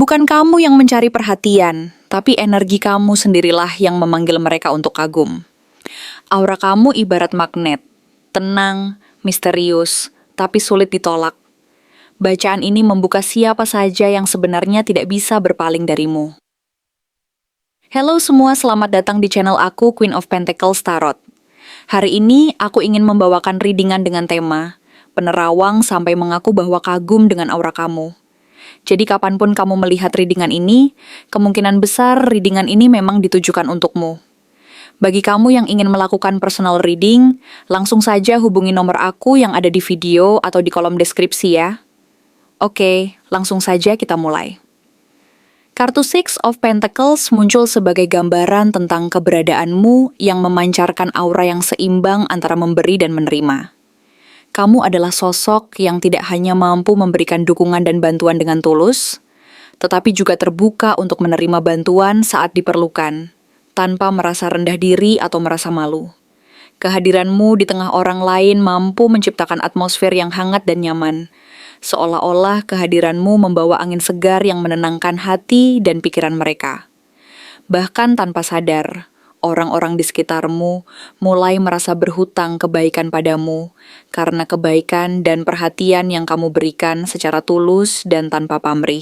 Bukan kamu yang mencari perhatian, tapi energi kamu sendirilah yang memanggil mereka untuk kagum. Aura kamu ibarat magnet, tenang, misterius, tapi sulit ditolak. Bacaan ini membuka siapa saja yang sebenarnya tidak bisa berpaling darimu. Halo semua, selamat datang di channel aku, Queen of Pentacles Tarot. Hari ini aku ingin membawakan readingan dengan tema penerawang sampai mengaku bahwa kagum dengan aura kamu. Jadi kapanpun kamu melihat readingan ini, kemungkinan besar readingan ini memang ditujukan untukmu. Bagi kamu yang ingin melakukan personal reading, langsung saja hubungi nomor aku yang ada di video atau di kolom deskripsi ya. Oke, langsung saja kita mulai. Kartu Six of Pentacles muncul sebagai gambaran tentang keberadaanmu yang memancarkan aura yang seimbang antara memberi dan menerima. Kamu adalah sosok yang tidak hanya mampu memberikan dukungan dan bantuan dengan tulus, tetapi juga terbuka untuk menerima bantuan saat diperlukan, tanpa merasa rendah diri atau merasa malu. Kehadiranmu di tengah orang lain mampu menciptakan atmosfer yang hangat dan nyaman, seolah-olah kehadiranmu membawa angin segar yang menenangkan hati dan pikiran mereka. Bahkan tanpa sadar, orang-orang di sekitarmu mulai merasa berhutang kebaikan padamu karena kebaikan dan perhatian yang kamu berikan secara tulus dan tanpa pamrih.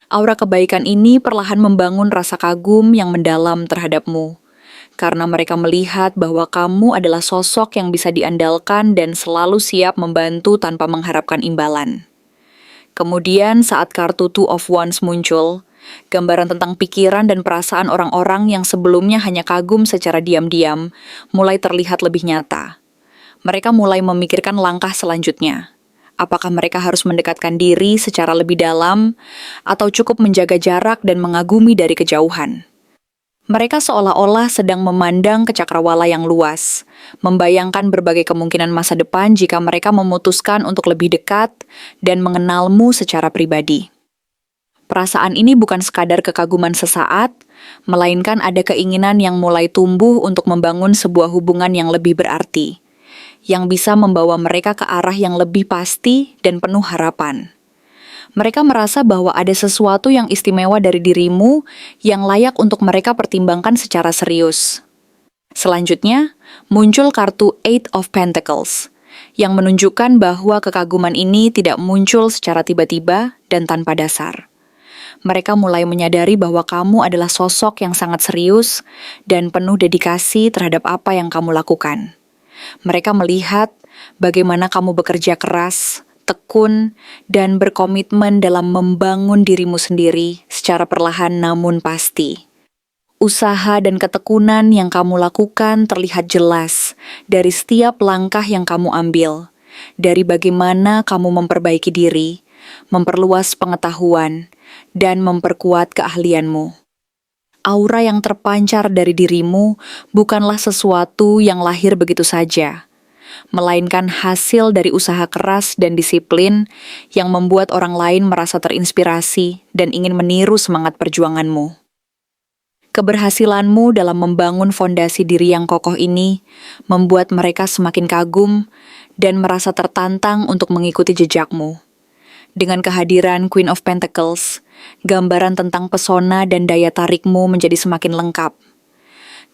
Aura kebaikan ini perlahan membangun rasa kagum yang mendalam terhadapmu, karena mereka melihat bahwa kamu adalah sosok yang bisa diandalkan dan selalu siap membantu tanpa mengharapkan imbalan. Kemudian saat kartu Two of Wands muncul, gambaran tentang pikiran dan perasaan orang-orang yang sebelumnya hanya kagum secara diam-diam mulai terlihat lebih nyata. Mereka mulai memikirkan langkah selanjutnya. Apakah mereka harus mendekatkan diri secara lebih dalam atau cukup menjaga jarak dan mengagumi dari kejauhan? Mereka seolah-olah sedang memandang ke cakrawala yang luas, membayangkan berbagai kemungkinan masa depan jika mereka memutuskan untuk lebih dekat dan mengenalmu secara pribadi. Perasaan ini bukan sekadar kekaguman sesaat, melainkan ada keinginan yang mulai tumbuh untuk membangun sebuah hubungan yang lebih berarti, yang bisa membawa mereka ke arah yang lebih pasti dan penuh harapan. Mereka merasa bahwa ada sesuatu yang istimewa dari dirimu yang layak untuk mereka pertimbangkan secara serius. Selanjutnya, muncul kartu Eight of Pentacles, yang menunjukkan bahwa kekaguman ini tidak muncul secara tiba-tiba dan tanpa dasar. Mereka mulai menyadari bahwa kamu adalah sosok yang sangat serius dan penuh dedikasi terhadap apa yang kamu lakukan. Mereka melihat bagaimana kamu bekerja keras, tekun, dan berkomitmen dalam membangun dirimu sendiri secara perlahan namun pasti. Usaha dan ketekunan yang kamu lakukan terlihat jelas dari setiap langkah yang kamu ambil, dari bagaimana kamu memperbaiki diri, memperluas pengetahuan, dan memperkuat keahlianmu. Aura yang terpancar dari dirimu bukanlah sesuatu yang lahir begitu saja, melainkan hasil dari usaha keras dan disiplin yang membuat orang lain merasa terinspirasi dan ingin meniru semangat perjuanganmu. Keberhasilanmu dalam membangun fondasi diri yang kokoh ini membuat mereka semakin kagum dan merasa tertantang untuk mengikuti jejakmu. Dengan kehadiran Queen of Pentacles, gambaran tentang pesona dan daya tarikmu menjadi semakin lengkap.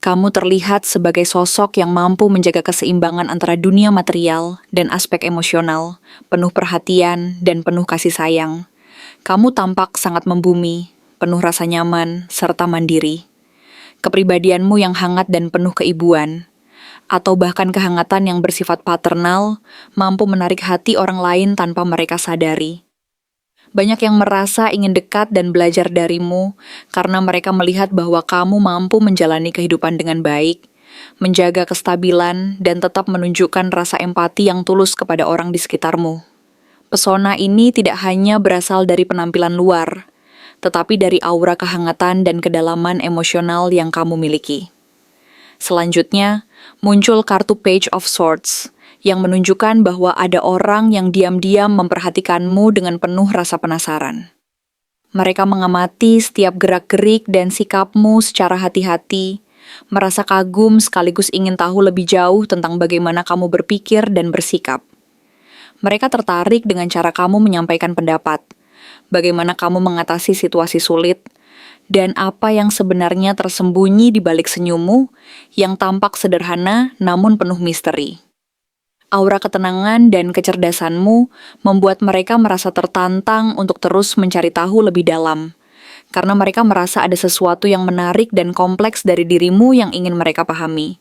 Kamu terlihat sebagai sosok yang mampu menjaga keseimbangan antara dunia material dan aspek emosional, penuh perhatian dan penuh kasih sayang. Kamu tampak sangat membumi, penuh rasa nyaman, serta mandiri. Kepribadianmu yang hangat dan penuh keibuan, atau bahkan kehangatan yang bersifat paternal, mampu menarik hati orang lain tanpa mereka sadari. Banyak yang merasa ingin dekat dan belajar darimu karena mereka melihat bahwa kamu mampu menjalani kehidupan dengan baik, menjaga kestabilan, dan tetap menunjukkan rasa empati yang tulus kepada orang di sekitarmu. Pesona ini tidak hanya berasal dari penampilan luar, tetapi dari aura kehangatan dan kedalaman emosional yang kamu miliki. Selanjutnya, muncul kartu Page of Swords, yang menunjukkan bahwa ada orang yang diam-diam memperhatikanmu dengan penuh rasa penasaran. Mereka mengamati setiap gerak-gerik dan sikapmu secara hati-hati, merasa kagum sekaligus ingin tahu lebih jauh tentang bagaimana kamu berpikir dan bersikap. Mereka tertarik dengan cara kamu menyampaikan pendapat, bagaimana kamu mengatasi situasi sulit, dan apa yang sebenarnya tersembunyi di balik senyummu yang tampak sederhana namun penuh misteri. Aura ketenangan dan kecerdasanmu membuat mereka merasa tertantang untuk terus mencari tahu lebih dalam, karena mereka merasa ada sesuatu yang menarik dan kompleks dari dirimu yang ingin mereka pahami.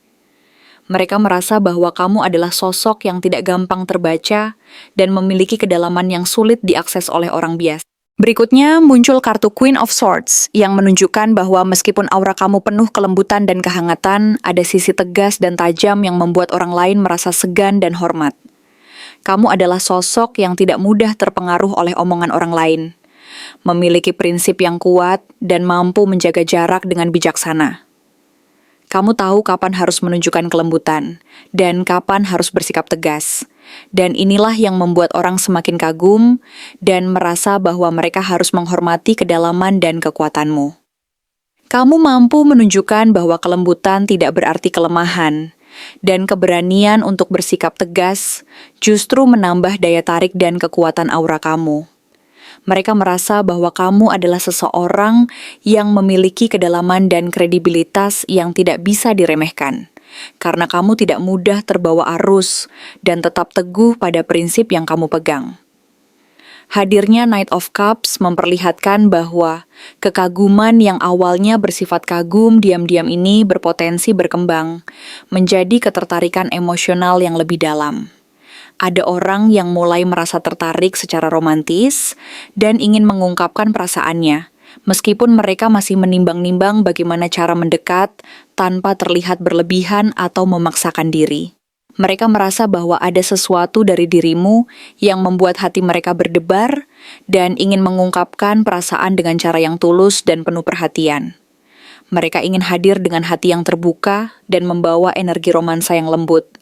Mereka merasa bahwa kamu adalah sosok yang tidak gampang terbaca dan memiliki kedalaman yang sulit diakses oleh orang biasa. Berikutnya muncul kartu Queen of Swords yang menunjukkan bahwa meskipun aura kamu penuh kelembutan dan kehangatan, ada sisi tegas dan tajam yang membuat orang lain merasa segan dan hormat. Kamu adalah sosok yang tidak mudah terpengaruh oleh omongan orang lain, memiliki prinsip yang kuat dan mampu menjaga jarak dengan bijaksana. Kamu tahu kapan harus menunjukkan kelembutan dan kapan harus bersikap tegas. Dan inilah yang membuat orang semakin kagum dan merasa bahwa mereka harus menghormati kedalaman dan kekuatanmu. Kamu mampu menunjukkan bahwa kelembutan tidak berarti kelemahan, dan keberanian untuk bersikap tegas justru menambah daya tarik dan kekuatan aura kamu. Mereka merasa bahwa kamu adalah seseorang yang memiliki kedalaman dan kredibilitas yang tidak bisa diremehkan. Karena kamu tidak mudah terbawa arus dan tetap teguh pada prinsip yang kamu pegang. Hadirnya Knight of Cups memperlihatkan bahwa kekaguman yang awalnya bersifat kagum diam-diam ini berpotensi berkembang menjadi ketertarikan emosional yang lebih dalam. Ada orang yang mulai merasa tertarik secara romantis dan ingin mengungkapkan perasaannya, meskipun mereka masih menimbang-nimbang bagaimana cara mendekat tanpa terlihat berlebihan atau memaksakan diri. Mereka merasa bahwa ada sesuatu dari dirimu yang membuat hati mereka berdebar dan ingin mengungkapkan perasaan dengan cara yang tulus dan penuh perhatian. Mereka ingin hadir dengan hati yang terbuka dan membawa energi romansa yang lembut,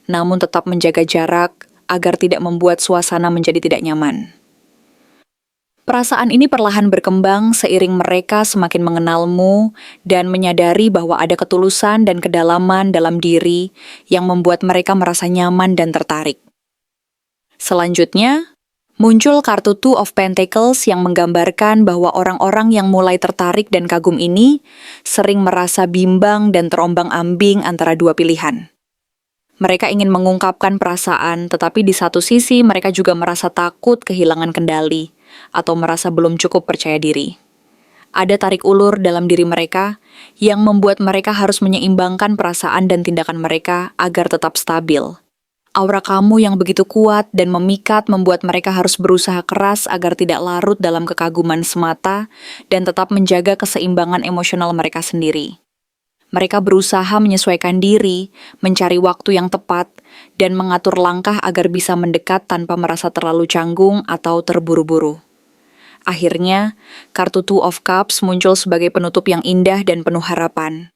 namun tetap menjaga jarak agar tidak membuat suasana menjadi tidak nyaman. Perasaan ini perlahan berkembang seiring mereka semakin mengenalmu dan menyadari bahwa ada ketulusan dan kedalaman dalam diri yang membuat mereka merasa nyaman dan tertarik. Selanjutnya, muncul kartu Two of Pentacles yang menggambarkan bahwa orang-orang yang mulai tertarik dan kagum ini sering merasa bimbang dan terombang-ambing antara dua pilihan. Mereka ingin mengungkapkan perasaan, tetapi di satu sisi mereka juga merasa takut kehilangan kendali atau merasa belum cukup percaya diri. Ada tarik ulur dalam diri mereka yang membuat mereka harus menyeimbangkan perasaan dan tindakan mereka agar tetap stabil. Aura kamu yang begitu kuat dan memikat membuat mereka harus berusaha keras agar tidak larut dalam kekaguman semata dan tetap menjaga keseimbangan emosional mereka sendiri. Mereka berusaha menyesuaikan diri, mencari waktu yang tepat, dan mengatur langkah agar bisa mendekat tanpa merasa terlalu canggung atau terburu-buru. Akhirnya, kartu Two of Cups muncul sebagai penutup yang indah dan penuh harapan.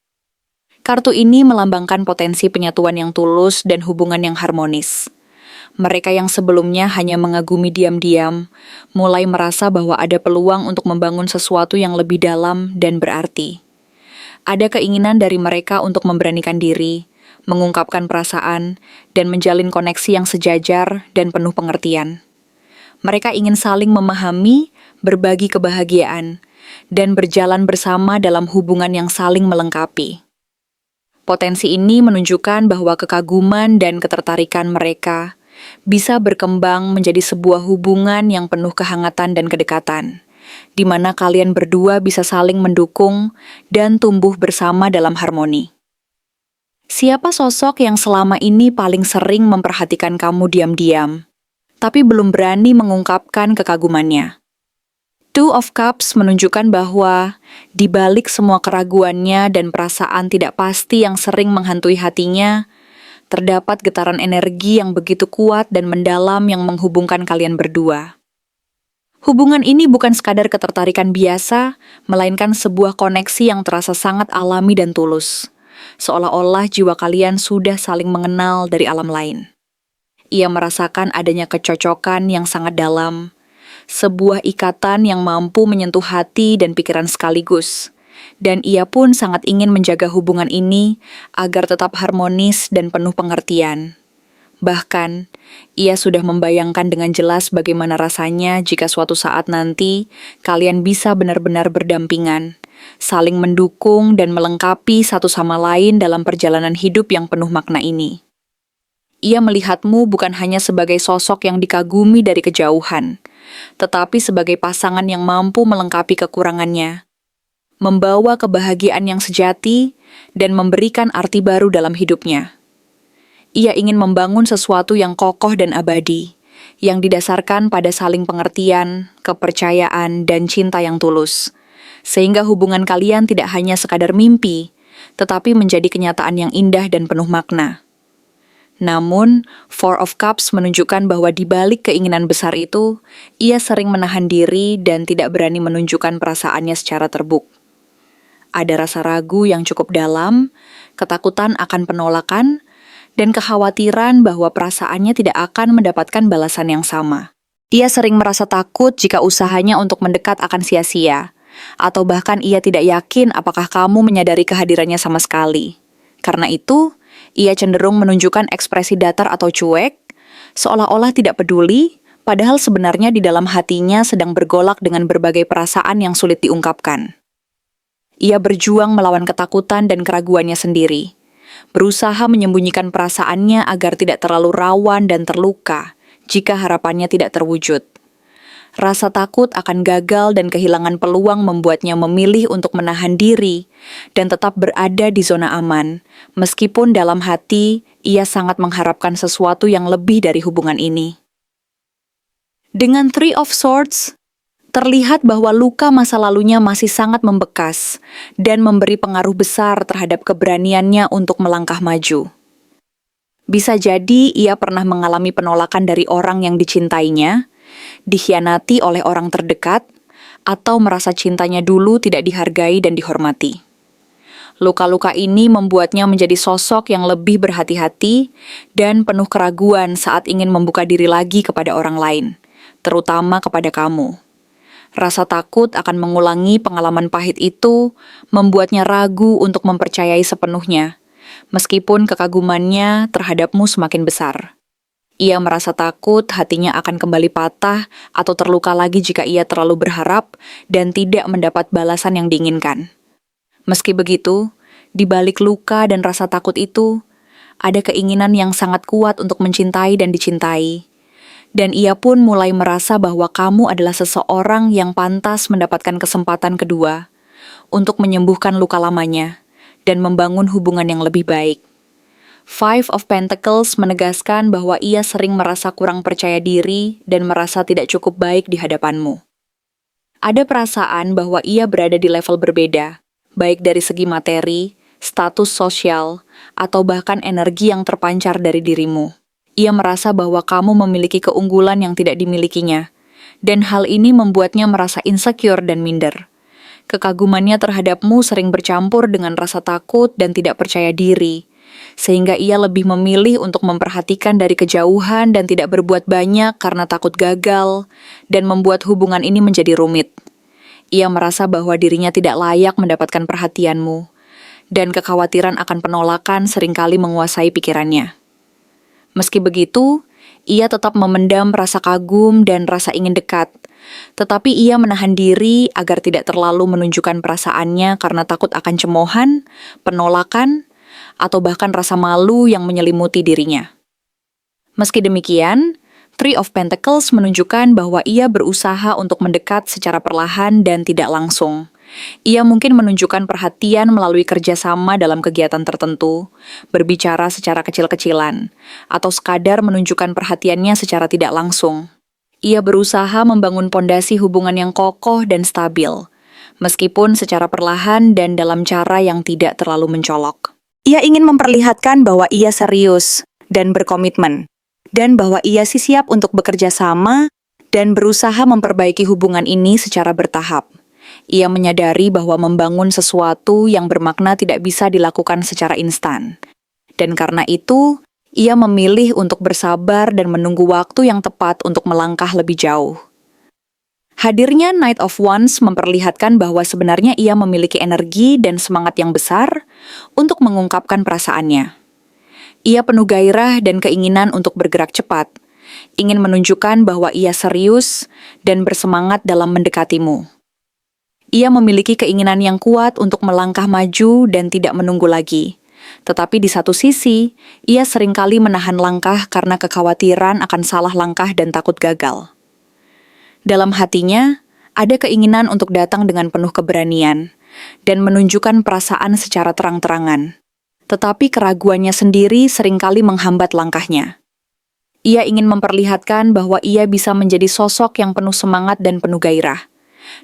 Kartu ini melambangkan potensi penyatuan yang tulus dan hubungan yang harmonis. Mereka yang sebelumnya hanya mengagumi diam-diam, mulai merasa bahwa ada peluang untuk membangun sesuatu yang lebih dalam dan berarti. Ada keinginan dari mereka untuk memberanikan diri, mengungkapkan perasaan, dan menjalin koneksi yang sejajar dan penuh pengertian. Mereka ingin saling memahami, berbagi kebahagiaan, dan berjalan bersama dalam hubungan yang saling melengkapi. Potensi ini menunjukkan bahwa kekaguman dan ketertarikan mereka bisa berkembang menjadi sebuah hubungan yang penuh kehangatan dan kedekatan, di mana kalian berdua bisa saling mendukung dan tumbuh bersama dalam harmoni. Siapa sosok yang selama ini paling sering memperhatikan kamu diam-diam, tapi belum berani mengungkapkan kekagumannya? Two of Cups menunjukkan bahwa di balik semua keraguannya dan perasaan tidak pasti yang sering menghantui hatinya, terdapat getaran energi yang begitu kuat dan mendalam yang menghubungkan kalian berdua. Hubungan ini bukan sekadar ketertarikan biasa, melainkan sebuah koneksi yang terasa sangat alami dan tulus. Seolah-olah jiwa kalian sudah saling mengenal dari alam lain. Ia merasakan adanya kecocokan yang sangat dalam, sebuah ikatan yang mampu menyentuh hati dan pikiran sekaligus. Dan ia pun sangat ingin menjaga hubungan ini agar tetap harmonis dan penuh pengertian. Bahkan, Ia sudah membayangkan dengan jelas bagaimana rasanya jika suatu saat nanti kalian bisa benar-benar berdampingan, saling mendukung dan melengkapi satu sama lain dalam perjalanan hidup yang penuh makna ini. Ia melihatmu bukan hanya sebagai sosok yang dikagumi dari kejauhan, tetapi sebagai pasangan yang mampu melengkapi kekurangannya, membawa kebahagiaan yang sejati, dan memberikan arti baru dalam hidupnya. Ia ingin membangun sesuatu yang kokoh dan abadi, yang didasarkan pada saling pengertian, kepercayaan, dan cinta yang tulus, sehingga hubungan kalian tidak hanya sekadar mimpi, tetapi menjadi kenyataan yang indah dan penuh makna. Namun, Four of Cups menunjukkan bahwa di balik keinginan besar itu, ia sering menahan diri dan tidak berani menunjukkan perasaannya secara terbuka. Ada rasa ragu yang cukup dalam, ketakutan akan penolakan, dan kekhawatiran bahwa perasaannya tidak akan mendapatkan balasan yang sama. Ia sering merasa takut jika usahanya untuk mendekat akan sia-sia, atau bahkan ia tidak yakin apakah kamu menyadari kehadirannya sama sekali. Karena itu, ia cenderung menunjukkan ekspresi datar atau cuek, seolah-olah tidak peduli, padahal sebenarnya di dalam hatinya sedang bergolak dengan berbagai perasaan yang sulit diungkapkan. Ia berjuang melawan ketakutan dan keraguannya sendiri, berusaha menyembunyikan perasaannya agar tidak terlalu rawan dan terluka jika harapannya tidak terwujud. Rasa takut akan gagal dan kehilangan peluang membuatnya memilih untuk menahan diri dan tetap berada di zona aman, meskipun dalam hati ia sangat mengharapkan sesuatu yang lebih dari hubungan ini. Dengan Three of Swords, terlihat bahwa luka masa lalunya masih sangat membekas dan memberi pengaruh besar terhadap keberaniannya untuk melangkah maju. Bisa jadi ia pernah mengalami penolakan dari orang yang dicintainya, dikhianati oleh orang terdekat, atau merasa cintanya dulu tidak dihargai dan dihormati. Luka-luka ini membuatnya menjadi sosok yang lebih berhati-hati dan penuh keraguan saat ingin membuka diri lagi kepada orang lain, terutama kepada kamu. Rasa takut akan mengulangi pengalaman pahit itu membuatnya ragu untuk mempercayai sepenuhnya, meskipun kekagumannya terhadapmu semakin besar. Ia merasa takut hatinya akan kembali patah atau terluka lagi jika ia terlalu berharap dan tidak mendapat balasan yang diinginkan. Meski begitu, di balik luka dan rasa takut itu, ada keinginan yang sangat kuat untuk mencintai dan dicintai. Dan ia pun mulai merasa bahwa kamu adalah seseorang yang pantas mendapatkan kesempatan kedua untuk menyembuhkan luka lamanya dan membangun hubungan yang lebih baik. Five of Pentacles menegaskan bahwa ia sering merasa kurang percaya diri dan merasa tidak cukup baik di hadapanmu. Ada perasaan bahwa ia berada di level berbeda, baik dari segi materi, status sosial, atau bahkan energi yang terpancar dari dirimu. Ia merasa bahwa kamu memiliki keunggulan yang tidak dimilikinya, dan hal ini membuatnya merasa insecure dan minder. Kekagumannya terhadapmu sering bercampur dengan rasa takut dan tidak percaya diri, sehingga ia lebih memilih untuk memperhatikan dari kejauhan dan tidak berbuat banyak karena takut gagal, dan membuat hubungan ini menjadi rumit. Ia merasa bahwa dirinya tidak layak mendapatkan perhatianmu, dan kekhawatiran akan penolakan seringkali menguasai pikirannya. Meski begitu, ia tetap memendam rasa kagum dan rasa ingin dekat, tetapi ia menahan diri agar tidak terlalu menunjukkan perasaannya karena takut akan cemoohan, penolakan, atau bahkan rasa malu yang menyelimuti dirinya. Meski demikian, Three of Pentacles menunjukkan bahwa ia berusaha untuk mendekat secara perlahan dan tidak langsung. Ia mungkin menunjukkan perhatian melalui kerjasama dalam kegiatan tertentu, berbicara secara kecil-kecilan, atau sekadar menunjukkan perhatiannya secara tidak langsung. Ia berusaha membangun pondasi hubungan yang kokoh dan stabil, meskipun secara perlahan dan dalam cara yang tidak terlalu mencolok. Ia ingin memperlihatkan bahwa ia serius dan berkomitmen, dan bahwa ia siap untuk bekerja sama dan berusaha memperbaiki hubungan ini secara bertahap. Ia menyadari bahwa membangun sesuatu yang bermakna tidak bisa dilakukan secara instan. Dan karena itu, ia memilih untuk bersabar dan menunggu waktu yang tepat untuk melangkah lebih jauh. Hadirnya Knight of Wands memperlihatkan bahwa sebenarnya ia memiliki energi dan semangat yang besar untuk mengungkapkan perasaannya. Ia penuh gairah dan keinginan untuk bergerak cepat, ingin menunjukkan bahwa ia serius dan bersemangat dalam mendekatimu. Ia memiliki keinginan yang kuat untuk melangkah maju dan tidak menunggu lagi. Tetapi di satu sisi, ia seringkali menahan langkah karena kekhawatiran akan salah langkah dan takut gagal. Dalam hatinya, ada keinginan untuk datang dengan penuh keberanian dan menunjukkan perasaan secara terang-terangan. Tetapi keraguannya sendiri seringkali menghambat langkahnya. Ia ingin memperlihatkan bahwa ia bisa menjadi sosok yang penuh semangat dan penuh gairah.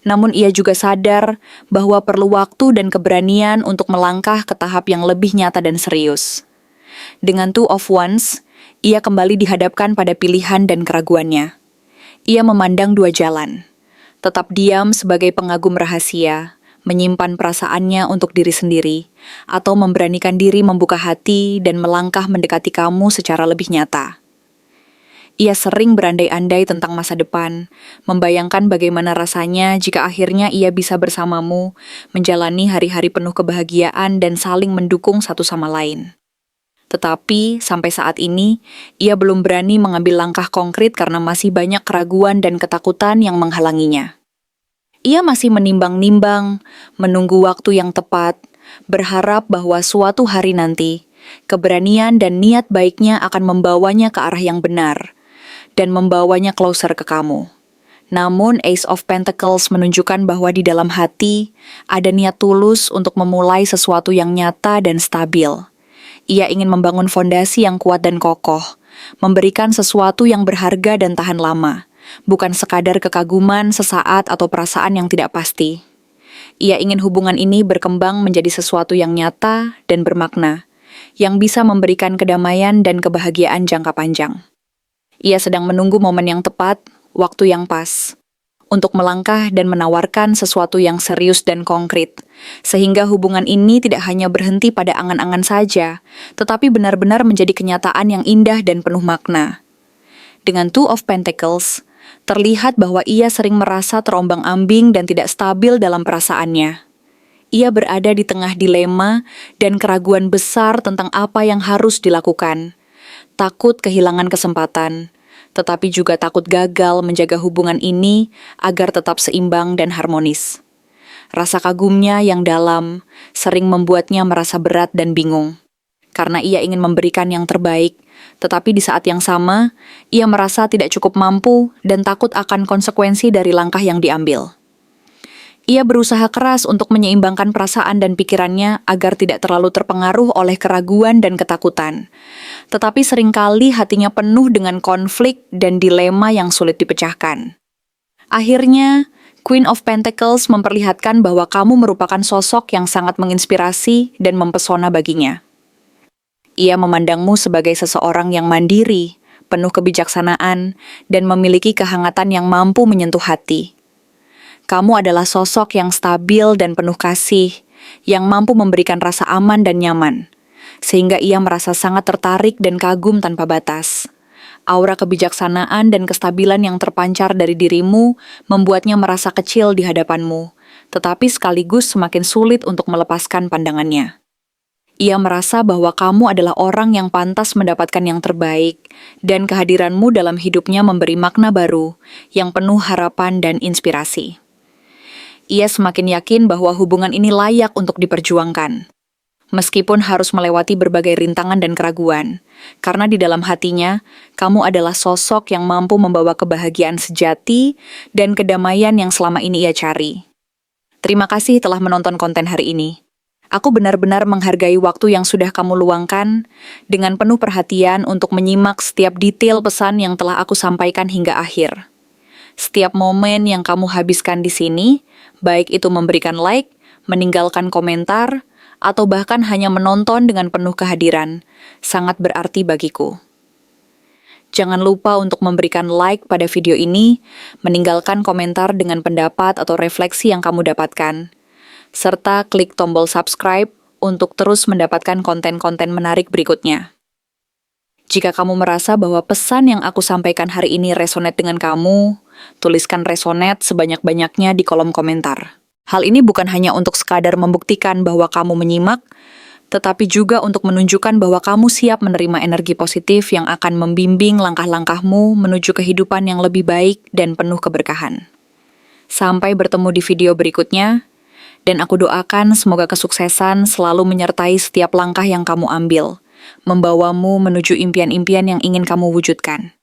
Namun ia juga sadar bahwa perlu waktu dan keberanian untuk melangkah ke tahap yang lebih nyata dan serius. Dengan Two of Wands, ia kembali dihadapkan pada pilihan dan keraguannya. Ia memandang dua jalan. Tetap diam sebagai pengagum rahasia, menyimpan perasaannya untuk diri sendiri, atau memberanikan diri membuka hati dan melangkah mendekati kamu secara lebih nyata. Ia sering berandai-andai tentang masa depan, membayangkan bagaimana rasanya jika akhirnya ia bisa bersamamu, menjalani hari-hari penuh kebahagiaan dan saling mendukung satu sama lain. Tetapi, sampai saat ini, ia belum berani mengambil langkah konkret karena masih banyak keraguan dan ketakutan yang menghalanginya. Ia masih menimbang-nimbang, menunggu waktu yang tepat, berharap bahwa suatu hari nanti, keberanian dan niat baiknya akan membawanya ke arah yang benar, dan membawanya closer ke kamu. Namun Ace of Pentacles menunjukkan bahwa di dalam hati, ada niat tulus untuk memulai sesuatu yang nyata dan stabil. Ia ingin membangun fondasi yang kuat dan kokoh, memberikan sesuatu yang berharga dan tahan lama, bukan sekadar kekaguman sesaat atau perasaan yang tidak pasti. Ia ingin hubungan ini berkembang menjadi sesuatu yang nyata dan bermakna, yang bisa memberikan kedamaian dan kebahagiaan jangka panjang. Ia sedang menunggu momen yang tepat, waktu yang pas, untuk melangkah dan menawarkan sesuatu yang serius dan konkret, sehingga hubungan ini tidak hanya berhenti pada angan-angan saja, tetapi benar-benar menjadi kenyataan yang indah dan penuh makna. Dengan Two of Pentacles, terlihat bahwa ia sering merasa terombang-ambing dan tidak stabil dalam perasaannya. Ia berada di tengah dilema dan keraguan besar tentang apa yang harus dilakukan. Takut kehilangan kesempatan, tetapi juga takut gagal menjaga hubungan ini agar tetap seimbang dan harmonis. Rasa kagumnya yang dalam sering membuatnya merasa berat dan bingung. Karena ia ingin memberikan yang terbaik, tetapi di saat yang sama, ia merasa tidak cukup mampu dan takut akan konsekuensi dari langkah yang diambil. Ia berusaha keras untuk menyeimbangkan perasaan dan pikirannya agar tidak terlalu terpengaruh oleh keraguan dan ketakutan. Tetapi seringkali hatinya penuh dengan konflik dan dilema yang sulit dipecahkan. Akhirnya, Queen of Pentacles memperlihatkan bahwa kamu merupakan sosok yang sangat menginspirasi dan mempesona baginya. Ia memandangmu sebagai seseorang yang mandiri, penuh kebijaksanaan, dan memiliki kehangatan yang mampu menyentuh hati. Kamu adalah sosok yang stabil dan penuh kasih, yang mampu memberikan rasa aman dan nyaman, sehingga ia merasa sangat tertarik dan kagum tanpa batas. Aura kebijaksanaan dan kestabilan yang terpancar dari dirimu membuatnya merasa kecil di hadapanmu, tetapi sekaligus semakin sulit untuk melepaskan pandangannya. Ia merasa bahwa kamu adalah orang yang pantas mendapatkan yang terbaik, dan kehadiranmu dalam hidupnya memberi makna baru, yang penuh harapan dan inspirasi. Ia semakin yakin bahwa hubungan ini layak untuk diperjuangkan, meskipun harus melewati berbagai rintangan dan keraguan, karena di dalam hatinya, kamu adalah sosok yang mampu membawa kebahagiaan sejati dan kedamaian yang selama ini ia cari. Terima kasih telah menonton konten hari ini. Aku benar-benar menghargai waktu yang sudah kamu luangkan dengan penuh perhatian untuk menyimak setiap detail pesan yang telah aku sampaikan hingga akhir. Setiap momen yang kamu habiskan di sini, baik itu memberikan like, meninggalkan komentar, atau bahkan hanya menonton dengan penuh kehadiran, sangat berarti bagiku. Jangan lupa untuk memberikan like pada video ini, meninggalkan komentar dengan pendapat atau refleksi yang kamu dapatkan, serta klik tombol subscribe untuk terus mendapatkan konten-konten menarik berikutnya. Jika kamu merasa bahwa pesan yang aku sampaikan hari ini resonate dengan kamu, tuliskan resonate sebanyak-banyaknya di kolom komentar. Hal ini bukan hanya untuk sekadar membuktikan bahwa kamu menyimak, tetapi juga untuk menunjukkan bahwa kamu siap menerima energi positif yang akan membimbing langkah-langkahmu menuju kehidupan yang lebih baik dan penuh keberkahan. Sampai bertemu di video berikutnya, dan aku doakan semoga kesuksesan selalu menyertai setiap langkah yang kamu ambil, membawamu menuju impian-impian yang ingin kamu wujudkan.